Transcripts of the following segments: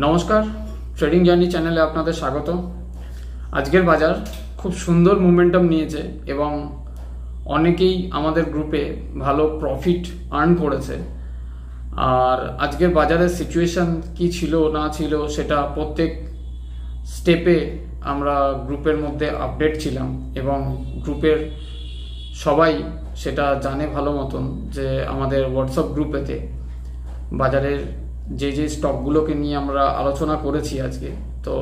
নমস্কার, trading journey চ্যানেলে আপনাদের স্বাগত। আজকের বাজার খুব সুন্দর মোমেন্টাম নিয়েছে এবং অনেকেই আমাদের গ্রুপে ভালো প্রফিট আর্ন করেছে। আর আজকের বাজারের সিচুয়েশন কি ছিল না ছিল সেটা প্রত্যেক স্টেপে আমরা গ্রুপের মধ্যে আপডেট ছিলাম এবং গ্রুপের সবাই সেটা জানে ভালো মতন যে আমাদের হোয়াটসঅ্যাপ গ্রুপেতে বাজারের যে স্টকগুলোকে নিয়ে আমরা আলোচনা করেছি আজকে, তো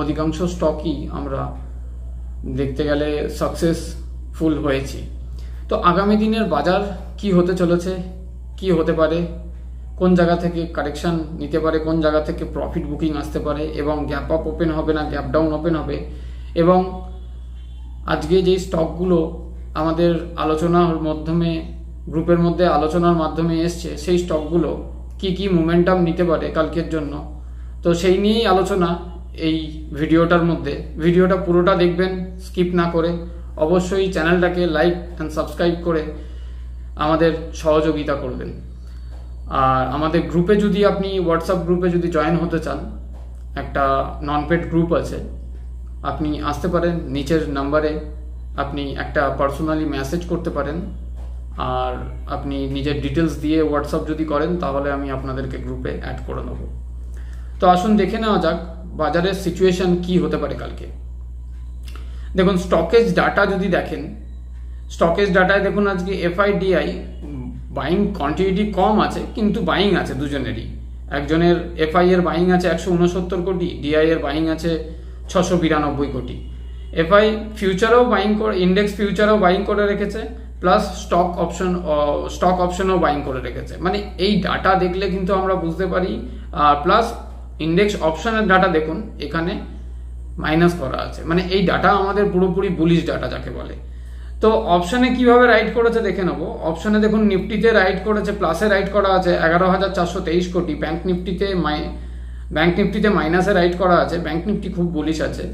অধিকাংশ স্টকই আমরা দেখতে গেলে সাকসেসফুল হয়েছি। তো আগামী দিনের বাজার কি হতে চলেছে, কি হতে পারে, কোন জায়গা থেকে কারেকশন নিতে পারে, কোন জায়গা থেকে প্রফিট বুকিং আসতে পারে এবং গ্যাপ আপ ওপেন হবে না গ্যাপ ডাউন ওপেন হবে, এবং আজকে যে স্টকগুলো আমাদের আলোচনার মাধ্যমে গ্রুপের মধ্যে আলোচনার মাধ্যমে এসছে সেই স্টকগুলো কি কি মোমেন্টাম নিতে পারে কালকের জন্য, তো সেই নিয়েই আলোচনা এই ভিডিওটার মধ্যে। ভিডিওটা পুরোটা দেখবেন স্কিপ না করে। অবশ্যই চ্যানেলটাকে লাইক অ্যান্ড সাবস্ক্রাইব করে আমাদের সহযোগিতা করবেন। আর আমাদের গ্রুপে যদি আপনি হোয়াটসঅ্যাপ গ্রুপে যদি জয়েন হতে চান, একটা নন পেড গ্রুপ আছে, আপনি আসতে পারেন। নিচের নাম্বারে আপনি একটা পার্সোনালি মেসেজ করতে পারেন আর আপনি নিজের ডিটেলস দিয়ে হোয়াটসঅ্যাপ যদি করেন তাহলে আমি আপনাদেরকে গ্রুপে অ্যাড করে নেব। তো আসুন দেখে নেওয়া যাক বাজারের সিচুয়েশন কি হতে পারে কালকে। দেখুন, স্টকেজ ডাটা যদি দেখেন, স্টকেজ ডাটায় দেখুন আজকে এফআইডিআই বাইং কোয়ান্টিটি কম আছে কিন্তু বাইং আছে দুজনেরই। একজনের এফআই এর বাইং আছে 169 কোটি, ডিআই এর বাইং আছে 692 কোটি। এফআই ফিউচারও বাইং করে, ইন্ডেক্স ফিউচারও বাইং করে রেখেছে, প্লাস স্টক অপশনও বাইং করে রেখেছে। মানে এই ডাটা দেখলে কিন্তু আমরা বুঝতে পারি। আর প্লাস ইন্ডেক্স অপশনের ডাটা দেখুন এখানে মাইনাস করা আছে, মানে এই ডাটা আমাদের পুরোপুরি বুলিশ ডাটা যাকে বলে। তো অপশনে কিভাবে রাইট করেছে দেখে নেবো। অপশনে দেখুন নিফটিতে রাইট করেছে, প্লাসে রাইট করা আছে 11,423 কোটি। ব্যাংক নিফটিতে মাইনাসে রাইট করা আছে, ব্যাংক নিফটি খুব বুলিশ আছে।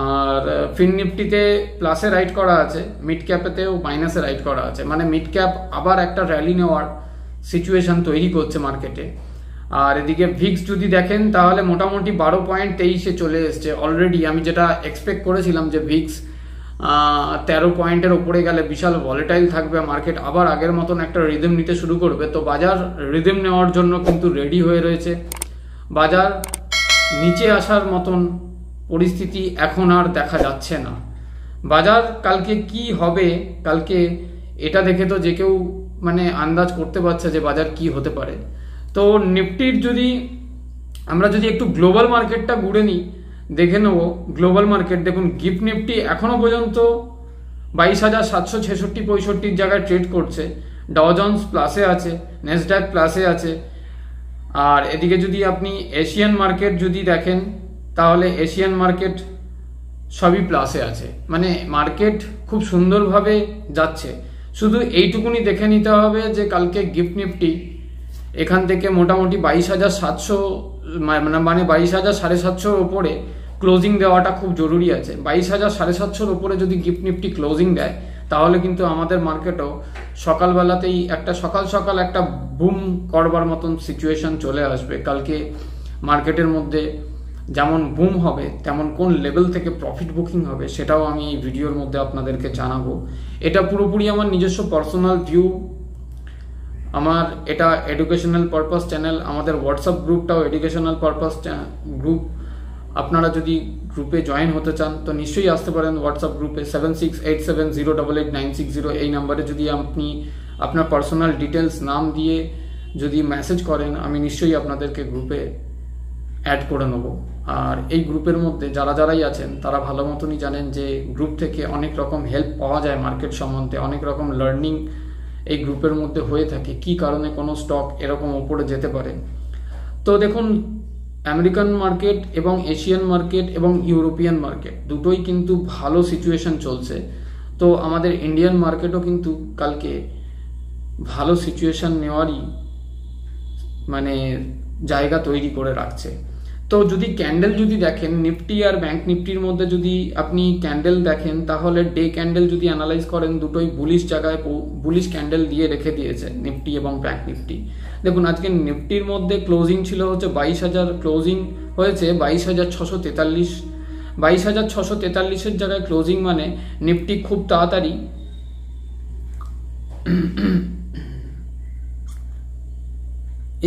আর ফিন নিফটিতে প্লাসে রাইট করা আছে, মিড ক্যাপেতেও মাইনাসে রাইট করা আছে। মানে মিড ক্যাপ আবার একটা র্যালি নেওয়ার সিচুয়েশন তৈরি করছে মার্কেটে। আর এদিকে ভিক্স যদি দেখেন তাহলে মোটামুটি 12.23-এ চলে এসছে অলরেডি। আমি যেটা এক্সপেক্ট করেছিলাম যে ভিক্স 13 পয়েন্টের ওপরে গেলে বিশাল ভলেটাইল থাকবে মার্কেট, আবার আগের মতন একটা রিদম নিতে শুরু করবে। তো বাজার রিদম নেওয়ার জন্য কিন্তু রেডি হয়ে রয়েছে। বাজার নিচে আসার মতন পরিস্থিতি এখন আর দেখা যাচ্ছে না। বাজার কালকে কি হবে, কালকে এটা দেখে তো যে কেউ মানে আন্দাজ করতে পারছে যে বাজার কি হতে পারে। তো নিফটির যদি আমরা যদি একটু গ্লোবাল মার্কেটটা ঘুরে নিই, দেখে নেব গ্লোবাল মার্কেট। দেখুন গিফট নিফটি এখনো পর্যন্ত 22,766-65 জায়গায় ট্রেড করছে। ডাও জোন্স প্লাসে আছে, নেসড্যাক প্লাসে আছে। আর এদিকে যদি আপনি এশিয়ান মার্কেট যদি দেখেন তাহলে এশিয়ান মার্কেট সবই প্লাসে আছে। মানে মার্কেট খুব সুন্দরভাবে যাচ্ছে। শুধু এইটুকুনি দেখে নিতে হবে যে কালকে গিফট নিফটি এখান থেকে মোটামুটি 22,700 মানে 22,750 ওপরে ক্লোজিং দেওয়াটা খুব জরুরি আছে। 22,750 ওপরে যদি গিফট নিফটি ক্লোজিং দেয় তাহলে কিন্তু আমাদের মার্কেটও সকালবেলাতেই একটা সকাল একটা বুম করবার মতন সিচুয়েশন চলে আসবে। কালকে মার্কেটের মধ্যে যেমন বুম হবে তেমন কোন লেভেল থেকে প্রফিট বুকিং হবে সেটাও আমি এই ভিডিওর মধ্যে আপনাদেরকে জানাবো। এটা পুরোপুরি আমার নিজস্ব পার্সোনাল ভিউ। আমার এটা এডুকেশনাল পারপাস চ্যানেল। আমাদের হোয়াটসঅ্যাপ গ্রুপটাও এডুকেশনাল পারপাস গ্রুপ। আপনারা যদি গ্রুপে জয়েন হতে চান তো নিশ্চয়ই আসতে পারেন হোয়াটসঅ্যাপ গ্রুপে। 7687088960 এই নাম্বারে যদি আপনি আপনার পার্সোনাল ডিটেলস নাম দিয়ে যদি মেসেজ করেন আমি নিশ্চয়ই আপনাদেরকে গ্রুপে অ্যাড করে নেব। আর এই গ্রুপের মধ্যে যারাই আছেন তারা ভালো মতনই জানেন যে গ্রুপ থেকে অনেক রকম হেল্প পাওয়া যায় মার্কেট সম্বন্ধে, অনেক রকম লার্নিং এই গ্রুপের মধ্যে হয়ে থাকে, কি কারণে কোনো স্টক এরকম ওপরে যেতে পারে। তো দেখুন আমেরিকান মার্কেট এবং এশিয়ান মার্কেট এবং ইউরোপিয়ান মার্কেট দুটোই কিন্তু ভালো সিচুয়েশন চলছে। তো আমাদের ইন্ডিয়ান মার্কেটও কিন্তু কালকে ভালো সিচুয়েশন নেওয়ারই মানে জায়গা তৈরি করে রাখছে। তো যদি ক্যান্ডেল যদি দেখেন নিফটি আর ব্যাংক নিফটির মধ্যে যদি আপনি ক্যান্ডেল দেখেন তাহলে ডে ক্যান্ডেল যদি অ্যানালাইজ করেন দুটোই বুলিশ জায়গায় বুলিশ ক্যান্ডেল দিয়ে রেখে দিয়েছে নিফটি এবং ব্যাংক নিফটি। দেখুন আজকে নিফটির মধ্যে ক্লোজিং ছিল হচ্ছে 22,000, ক্লোজিং হয়েছে 22,643, 22,643 জায়গায় ক্লোজিং, মানে নিফটি খুব তাড়াতাড়ি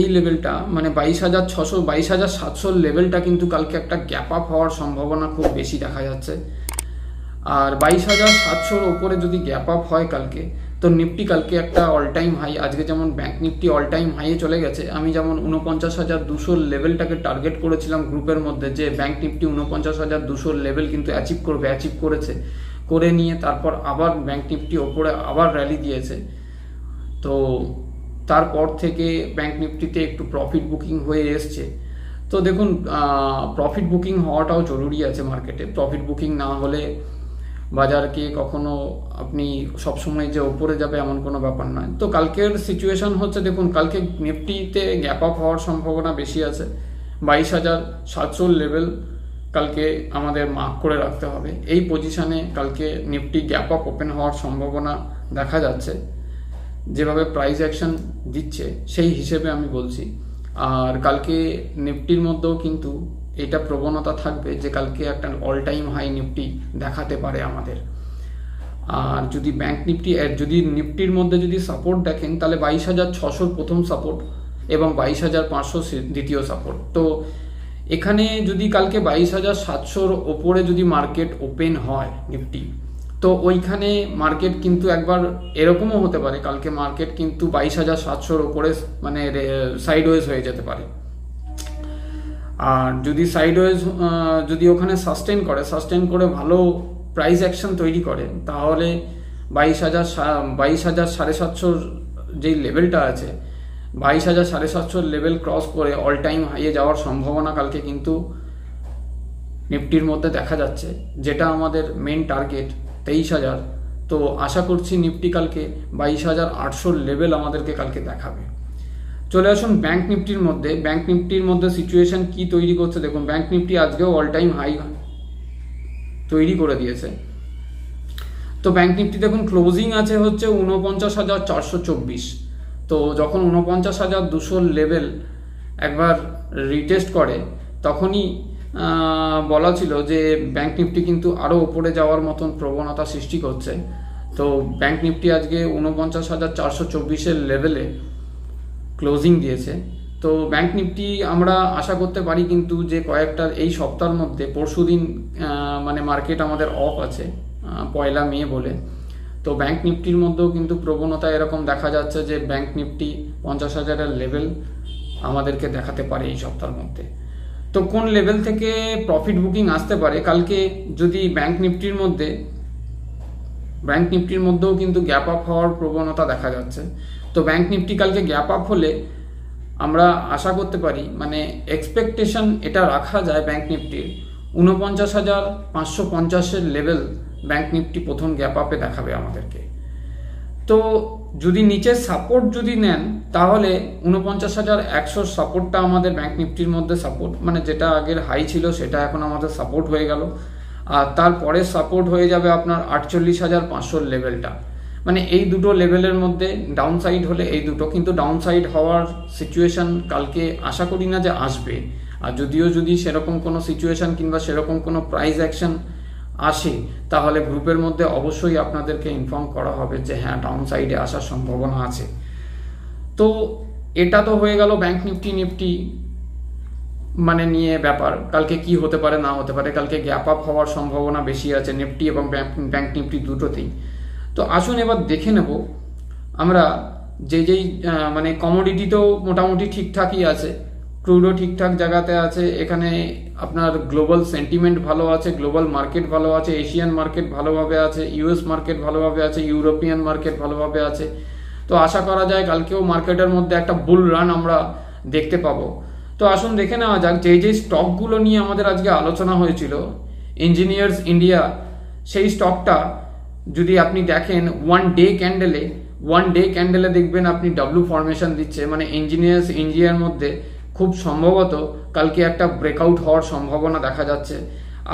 এই লেভেলটা মানে 22,600 22,700 লেভেলটা কিন্তু কালকে একটা গ্যাপ আপ হওয়ার সম্ভাবনা খুব বেশি দেখা যাচ্ছে। আর 22,700 ওপরে যদি গ্যাপ আপ হয় কালকে, তো নিফটি কালকে একটা অল টাইম হাই, আজকে যেমন ব্যাংক নিফটি অল টাইম হাইয়ে চলে গেছে, আমি যেমন 49,200 লেভেলটাকে টার্গেট করেছিলাম গ্রুপের মধ্যে যে ব্যাংক নিফটি 49,200 লেভেল কিন্তু অ্যাচিভ করেছে, করে নিয়ে তারপর আবার ব্যাংক নিফটি ওপরে আবার র্যালি দিয়েছে। তো তারপর থেকে ব্যাংক নিফটিতে একটু প্রফিট বুকিং হয়ে এসছে। তো দেখুন প্রফিট বুকিং হওয়াটাও জরুরি আছে মার্কেটে। প্রফিট বুকিং না হলে বাজারকে কখনো আপনি সবসময় যে ওপরে যাবে এমন কোনো ব্যাপার নয়। তো কালকের সিচুয়েশন হচ্ছে, দেখুন কালকে নিফটিতে গ্যাপ আপ হওয়ার সম্ভাবনা বেশি আছে। 22,700 লেভেল কালকে আমাদের মার্ক করে রাখতে হবে। এই পজিশনে কালকে নিফটি গ্যাপ আপ ওপেন হওয়ার সম্ভাবনা দেখা যাচ্ছে, যেভাবে প্রাইস অ্যাকশন দিচ্ছে সেই হিসেবে আমি বলছি। আর কালকে নিফটির মধ্যেও কিন্তু এটা প্রবণতা থাকবে যে কালকে একটা অল টাইম হাই নিফটি দেখাতে পারে আমাদের। আর যদি ব্যাংক নিফটি যদি নিফটির মধ্যে যদি সাপোর্ট দেখেন, তাহলে 22,600 প্রথম সাপোর্ট এবং 22,500 দ্বিতীয় সাপোর্ট। তো এখানে যদি কালকে 22,700 ওপরে যদি মার্কেট ওপেন হয় নিফটি, তো ওইখানে মার্কেট কিন্তু একবার এরকমও হতে পারে কালকে মার্কেট কিন্তু 22,700 ওপরে মানে সাইডওয়েজ হয়ে যেতে পারে। আর যদি সাইডওয়েজ যদি ওখানে সাস্টেন করে ভালো প্রাইস অ্যাকশন তৈরি করে, তাহলে 22,750 যেই লেভেলটা আছে, 22,750 লেভেল ক্রস করে অল টাইম হাইয়ে যাওয়ার সম্ভাবনা কালকে কিন্তু নিফটির মধ্যে দেখা যাচ্ছে, যেটা আমাদের মেন টার্গেট 23,000। তো আশা করছি নিফটি কালকে 22,800 লেভেল আমাদেরকে কালকে দেখাবে। চলে আসুন ব্যাংক নিফটির মধ্যে। ব্যাংক নিফটির মধ্যে সিচুয়েশন কি তৈরি করছে দেখুন। ব্যাংক নিফটি আজকেও অল টাইম হাই তৈরি করে দিয়েছে। তো ব্যাংক নিফটি দেখুন ক্লোজিং আছে হচ্ছে 49,424। তো যখন 49,200 লেভেল একবার রিটেস্ট করে, তখনই বলা ছিল যে ব্যাংক নিফটি কিন্তু আরও উপরে যাওয়ার মতন প্রবণতা সৃষ্টি করছে। তো ব্যাংক নিফটি আজকে 49,424 লেভেলে ক্লোজিং দিয়েছে। তো ব্যাংক নিফটি আমরা আশা করতে পারি কিন্তু যে কয়েকটা এই সপ্তাহের মধ্যে, পরশুদিন মানে মার্কেট আমাদের অফ আছে 1 মে বলে। তো ব্যাংক নিফটির মধ্যেও কিন্তু প্রবণতা এরকম দেখা যাচ্ছে যে ব্যাংক নিফটি 50,000 লেভেল আমাদেরকে দেখাতে পারে এই সপ্তাহের মধ্যে। তো কোন লেভেল থেকে প্রফিট বুকিং আসতে পারে কালকে, যদি ব্যাংক নিফটির মধ্যেও কিন্তু গ্যাপ আপ হওয়ার প্রবণতা দেখা যাচ্ছে। তো ব্যাংক নিফটি কালকে গ্যাপ আপ হলে আমরা আশা করতে পারি, মানে এক্সপেকটেশন এটা রাখা যায় ব্যাংক নিফটির 49,550 লেভেল ব্যাংক নিফটি প্রথম গ্যাপ আপে দেখাবে আমাদেরকে। তো যদি নিচের সাপোর্ট যদি নেন, তাহলে 49,100 সাপোর্টটা আমাদের ব্যাংক নিফটির মধ্যে সাপোর্ট, মানে যেটা আগের হাই ছিল সেটা এখন আমাদের সাপোর্ট হয়ে গেল। আর তারপরে সাপোর্ট হয়ে যাবে আপনার 48,500 লেভেলটা। মানে এই দুটো লেভেলের মধ্যে ডাউন সাইড হলে এই দুটো, কিন্তু ডাউন সাইড হওয়ার সিচুয়েশন কালকে আশা করি না যে আসবে। আর যদিও যদি সেরকম কোনো সিচুয়েশন কিংবা সেরকম কোনো প্রাইস অ্যাকশন আসে, তাহলে গ্রুপের মধ্যে অবশ্যই আপনাদেরকে ইনফর্ম করা হবে যে হ্যাঁ ডাউন সাইডে আসার সম্ভাবনা আছে। তো এটা তো হয়ে গেল ব্যাংক নিফটি মানে নিয়ে ব্যাপার। কালকে কি হতে পারে না হতে পারে, কালকে গ্যাপ আপ হওয়ার সম্ভাবনা বেশি আছে নিফটি এবং ব্যাংক নিফটি দুটোতেই। তো আসুন এবার দেখে নেব আমরা যেই মানে কমোডিটি তো মোটামুটি ঠিকঠাকই আছে, ক্রুডও ঠিকঠাক জায়গাতে আছে। এখানে আপনার গ্লোবাল সেন্টিমেন্ট ভালো আছে, গ্লোবাল মার্কেট ভালো আছে, এশিয়ান মার্কেট ভালোভাবে আছে, ইউএস মার্কেট ভালোভাবে আছে, ইউরোপিয়ান মার্কেট ভালোভাবে আছে। তো আশা করা যায় কালকেও মার্কেটের মধ্যে একটা বুল রান আমরা দেখতে পাবো। তো আসুন দেখে নেওয়া যাক যেই স্টকগুলো নিয়ে আমাদের আজকে আলোচনা হয়েছিল। ইঞ্জিনিয়ার্স ইন্ডিয়া, সেই স্টকটা যদি আপনি দেখেন ওয়ান ডে ক্যান্ডেলে দেখবেন আপনি ডাব্লু ফরমেশন দিচ্ছে, মানে ইঞ্জিনিয়ার্স ইন্ডিয়ার মধ্যে খুব সম্ভবত কালকে একটা ব্রেকআউট হওয়ার সম্ভাবনা দেখা যাচ্ছে।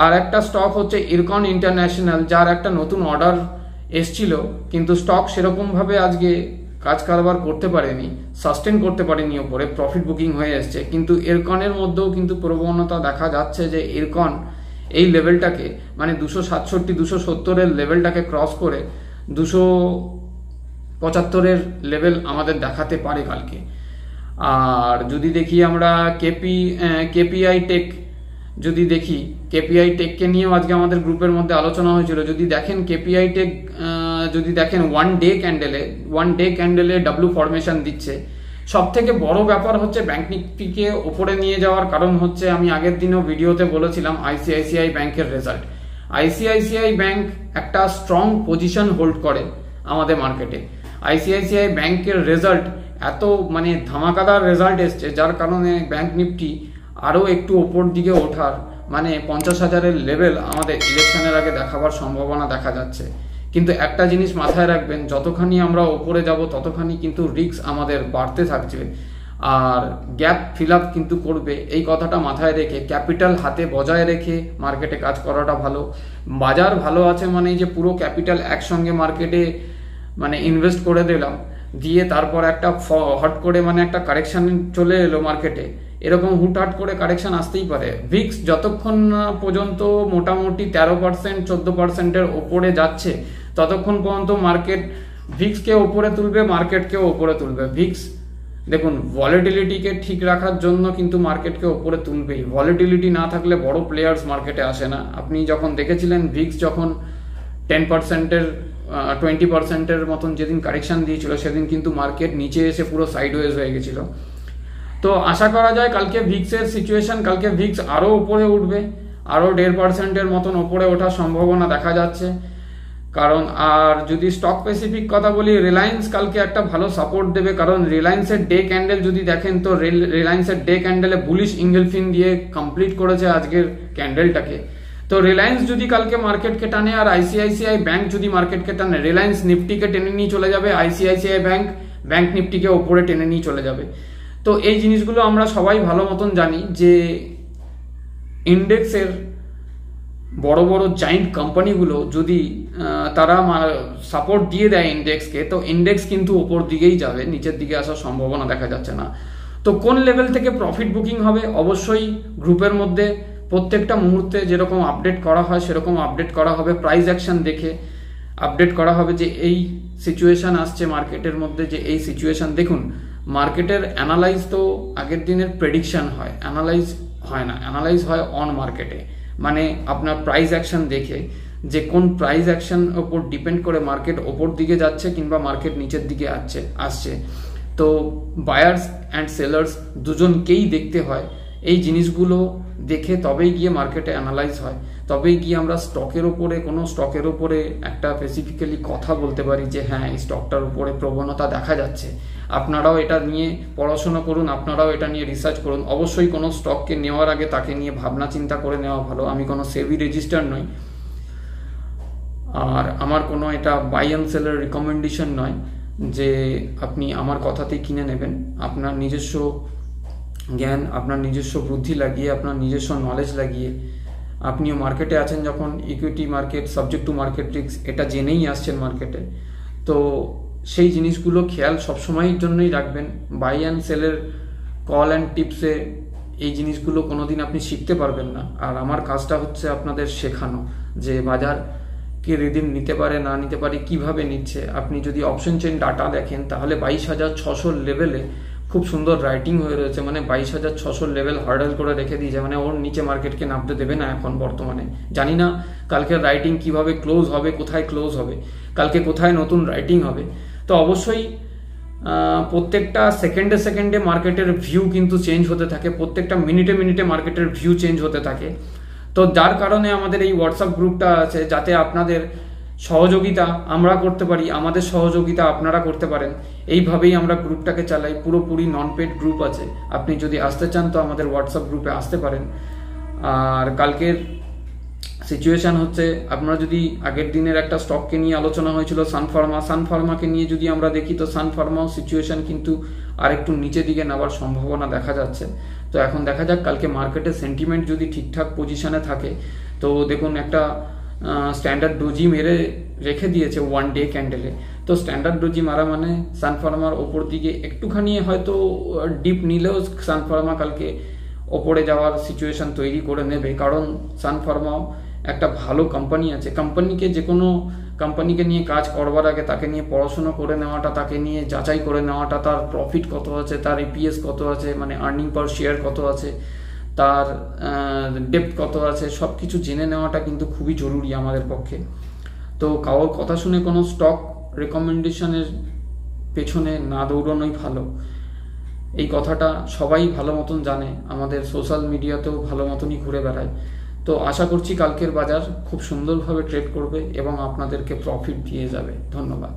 আর একটা স্টক হচ্ছে ইরকন ইন্টারন্যাশনাল, যার একটা নতুন অর্ডার এসছিল কিন্তু স্টক সেরকমভাবে আজকে কাজ কারবার করতে পারেনি, সাস্টেন করতে পারেনি, ওপরে প্রফিট বুকিং হয়ে এসছে, কিন্তু এরকনের মধ্যেও কিন্তু প্রবণতা দেখা যাচ্ছে যে এরকন এই লেভেলটাকে মানে 267 270-এর লেভেলটাকে ক্রস করে 275-এর লেভেল আমাদের দেখাতে পারে কালকে। আর যদি দেখি আমরা কেপিআই টেক, যদি দেখি কেপিআই টেককে নিয়েও আজকে আমাদের গ্রুপের মধ্যে আলোচনা হয়েছিল। যদি দেখেন কেপিআই টেক, যদি দেখেন ওয়ান ডে ক্যান্ডেলে ডাব্লু ফরমেশন দিচ্ছে। সব থেকে বড় ব্যাপার হচ্ছে ব্যাংক নিফটিকে ওপরে নিয়ে যাওয়ার কারণ হচ্ছে, আমি আগের দিনও ভিডিওতে বলেছিলাম, আইসিআইসিআই ব্যাংকের রেজাল্ট। আইসিআইসিআই ব্যাংক একটা স্ট্রং পজিশন হোল্ড করে আমাদের মার্কেটে। আইসিআইসিআই ব্যাংকের রেজাল্ট এত মানে ধামাকাদার রেজাল্ট এসছে, যার কারণে ব্যাংক নিফটি আরও একটু ওপর দিকে ওঠার মানে 50,000-এর লেভেল আমাদের ইলেকশনের আগে দেখাবার সম্ভাবনা দেখা যাচ্ছে। কিন্তু একটা জিনিস মাথায় রাখবেন, যতখানি আমরা ওপরে যাব ততখানি কিন্তু রিস্ক আমাদের বাড়তে থাকছে, আর গ্যাপ ফিল আপ কিন্তু করবে। এই কথাটা মাথায় রেখে ক্যাপিটাল হাতে বজায় রেখে মার্কেটে কাজ করাটা ভালো। বাজার ভালো আছে মানে যে পুরো ক্যাপিটাল একসঙ্গে মার্কেটে মানে ইনভেস্ট করে দিলাম, দিয়ে তারপর একটা হট করে মানে একটা কারেকশন চলে এলো মার্কেটে, এরকম হুটহাট করে কারেকশন আসতেই পারে। ভিক্স যতক্ষণ না পর্যন্ত মোটামুটি 13% 14%-এর ওপরে যাচ্ছে, ততক্ষণ পর্যন্ত মার্কেট ভিক্সকে ওপরে তুলবে, মার্কেটকেও ওপরে তুলবে। ভিক্স দেখুন ভলিটিলিটিকে ঠিক রাখার জন্য কিন্তু মার্কেটকে ওপরে তুলবেই। ভলিটিলিটি না থাকলে বড় প্লেয়ার্স মার্কেটে আসে না। আপনি যখন দেখেছিলেন ভিক্স যখন 10%-এর 20%-এর মতন যেদিন কারেকশন দিয়েছিল, সেদিন কিন্তু মার্কেট নিচে এসে পুরো সাইডওয়েজ হয়ে গেছিল। তো আশা করা যায় কালকে ভিক্সের সিচুয়েশন, কালকে ভিক্স আরও উপরে উঠবে, আরও 1.5%-এর মতন ওপরে ওঠার সম্ভাবনা দেখা যাচ্ছে। কারণ আর যদি স্টক স্পেসিফিক কথা বলি, রিলায়েন্স কালকে একটা ভালো সাপোর্ট দেবে, কারণ রিলায়েন্সের ডে ক্যান্ডেল যদি দেখেন তো রিলায়েন্সের ডে ক্যান্ডেলে বুলিশ ইঙ্গেলফিন দিয়ে কমপ্লিট করেছে আজকের ক্যান্ডেলটাকে। তো রিলায়েন্স যদি কালকে মার্কেটকে টানে আর আইসিআইসিআই ব্যাংক যদি মার্কেটকে টানে, রিলায়েন্স নিফটিকে টেনে নিয়ে চলে যাবে, আইসিআইসিআই ব্যাংক নিফটিকে ওপরে টেনে নিয়ে চলে যাবে। তো এই জিনিসগুলো আমরা সবাই ভালো মতন জানি যে ইন্ডেক্সের বড় বড় জায়েন্ট কোম্পানিগুলো যদি তারা সাপোর্ট দিয়ে দেয় ইন্ডেক্সকে, তো ইন্ডেক্স কিন্তু ওপর দিকেই যাবে, নিচের দিকে আসার সম্ভাবনা দেখা যাচ্ছে না। তো কোন লেভেল থেকে প্রফিট বুকিং হবে, অবশ্যই গ্রুপের মধ্যে প্রত্যেকটা মুহূর্তে যেরকম আপডেট করা হয় সেরকম আপডেট করা হবে। প্রাইস অ্যাকশন দেখে আপডেট করা হবে যে এই সিচুয়েশন আসছে মার্কেটের মধ্যে, যে এই সিচুয়েশন দেখুন মার্কেটের অ্যানালাইজ তো আগের দিনের প্রেডিকশন হয়, অ্যানালাইজ হয় না, অ্যানালাইজ হয় অন মার্কেটে। মানে আপনার প্রাইস অ্যাকশন দেখে যে কোন প্রাইস অ্যাকশন ওপর ডিপেন্ড করে মার্কেট ওপর দিকে যাচ্ছে কিংবা মার্কেট নিচের দিকে আসছে। তো বায়ার্স অ্যান্ড সেলার্স দুজনকেই দেখতে হয়। এই জিনিসগুলো দেখে তবেই গিয়ে মার্কেটে অ্যানালাইজ হয়, তবেই গিয়ে আমরা স্টকের ওপরে কোনো স্টকের ওপরে একটা স্পেসিফিক্যালি কথা বলতে পারি যে হ্যাঁ এই স্টকটার উপরে প্রবণতা দেখা যাচ্ছে। আপনারাও এটা নিয়ে পড়াশোনা করুন, আপনারাও এটা নিয়ে রিসার্চ করুন। অবশ্যই কোনো স্টককে নেওয়ার আগে তাকে নিয়ে ভাবনা চিন্তা করে নেওয়া ভালো। আমি কোনো সেবি রেজিস্টার নই, আর আমার কোনো এটা বাই অ্যান্ড সেলের রিকমেন্ডেশন নয় যে আপনি আমার কথাতেই কিনে নেবেন। আপনার নিজস্ব জ্ঞান, আপনার নিজস্ব বুদ্ধি লাগিয়ে, আপনার নিজস্ব নলেজ লাগিয়ে আপনিও মার্কেটে আছেন যখন, equity market subject to market risk এটা জেনেই আসছেন মার্কেটে, তো সেই জিনিসগুলো খেয়াল সবসময়ের জন্যই রাখবেন। বাই অ্যান্ড সেলের কল অ্যান্ড টিপসে এই জিনিসগুলো কোনোদিন আপনি শিখতে পারবেন না। আর আমার কাজটা হচ্ছে আপনাদের শেখানো যে বাজার কে রিদিম নিতে পারে না নিতে পারে, কিভাবে নিচ্ছে। আপনি যদি অপশন চেইন ডাটা দেখেন তাহলে 22,600 লেভেলে খুব সুন্দর রাইটিং হয়ে রয়েছে, মানে 22,600 লেভেল হার্ডেল করে রেখে দিয়েছে, মানে ওর নিচে মার্কেটকে নামতে দেবে না এখন বর্তমানে। জানি না কালকে রাইটিং কিভাবে ক্লোজ হবে, কোথায় ক্লোজ হবে, কালকে কোথায় নতুন রাইটিং হবে। তো অবশ্যই প্রত্যেকটা সেকেন্ডে মার্কেটের ভিউ কিন্তু চেঞ্জ হতে থাকে, প্রত্যেকটা মিনিটে মার্কেটের ভিউ চেঞ্জ হতে থাকে। তো যার কারণে আমাদের এই হোয়াটসঅ্যাপ গ্রুপটা আছে, যাতে আপনাদের সহযোগিতা আমরা করতে পারি, আমাদের সহযোগিতা আপনারা করতে পারেন। এইভাবেই আমরা গ্রুপটাকে চালাই, পুরোপুরি নন পেড গ্রুপ আছে। আপনি যদি আসতে চান তো আমাদের হোয়াটসঅ্যাপ গ্রুপে আসতে পারেন। আর কালকের সিচুয়েশন হচ্ছে, আপনারা যদি আগের দিনের একটা স্টককে নিয়ে আলোচনা হয়েছিল সানফার্মাকে নিয়ে যদি আমরা দেখি, তো সানফার্মাও সিচুয়েশন কিন্তু আর একটু নিচে দিকে নেওয়ার সম্ভাবনা দেখা যাচ্ছে। তো এখন দেখা যাক কালকে মার্কেটের সেন্টিমেন্ট যদি ঠিকঠাক পজিশনে থাকে, তো দেখুন একটা স্ট্যান্ডার্ড ডোজি মেরে রেখে দিয়েছে ওয়ান ডে ক্যান্ডেলে। তো তো স্ট্যান্ডার্ড ডোজি মারা মানে সানফার্মার ওপর দিকে একটুখানি হয়তো ডিপ নিলেও সানফার্মা কালকে ওপরে যাওয়ার সিচুয়েশন তৈরি করে নেবে, কারণ সানফার্মাও একটা ভালো কোম্পানি আছে। কোম্পানিকে যে কোনো কোম্পানিকে নিয়ে কাজ করবার আগে তাকে নিয়ে পড়াশোনা করে নেওয়াটা, তাকে নিয়ে যাচাই করে নেওয়াটা, তার প্রফিট কত আছে, তার ইপিএস কত আছে, মানে আর্নিং পার শেয়ার কত আছে, তার ডেপ্থ কত আছে, সব কিছু জেনে নেওয়াটা কিন্তু খুবই জরুরি আমাদের পক্ষে। তো কারোর কথা শুনে কোনো স্টক রেকমেন্ডেশনের পেছনে না দৌড়ানোই ভালো, এই কথাটা সবাই ভালো মতন জানে, আমাদের সোশ্যাল মিডিয়াতেও ভালো মতনই ঘুরে বেড়ায়। তো আশা করছি কালকের বাজার খুব সুন্দরভাবে ট্রেড করবে এবং আপনাদেরকে প্রফিট দিয়ে যাবে। ধন্যবাদ।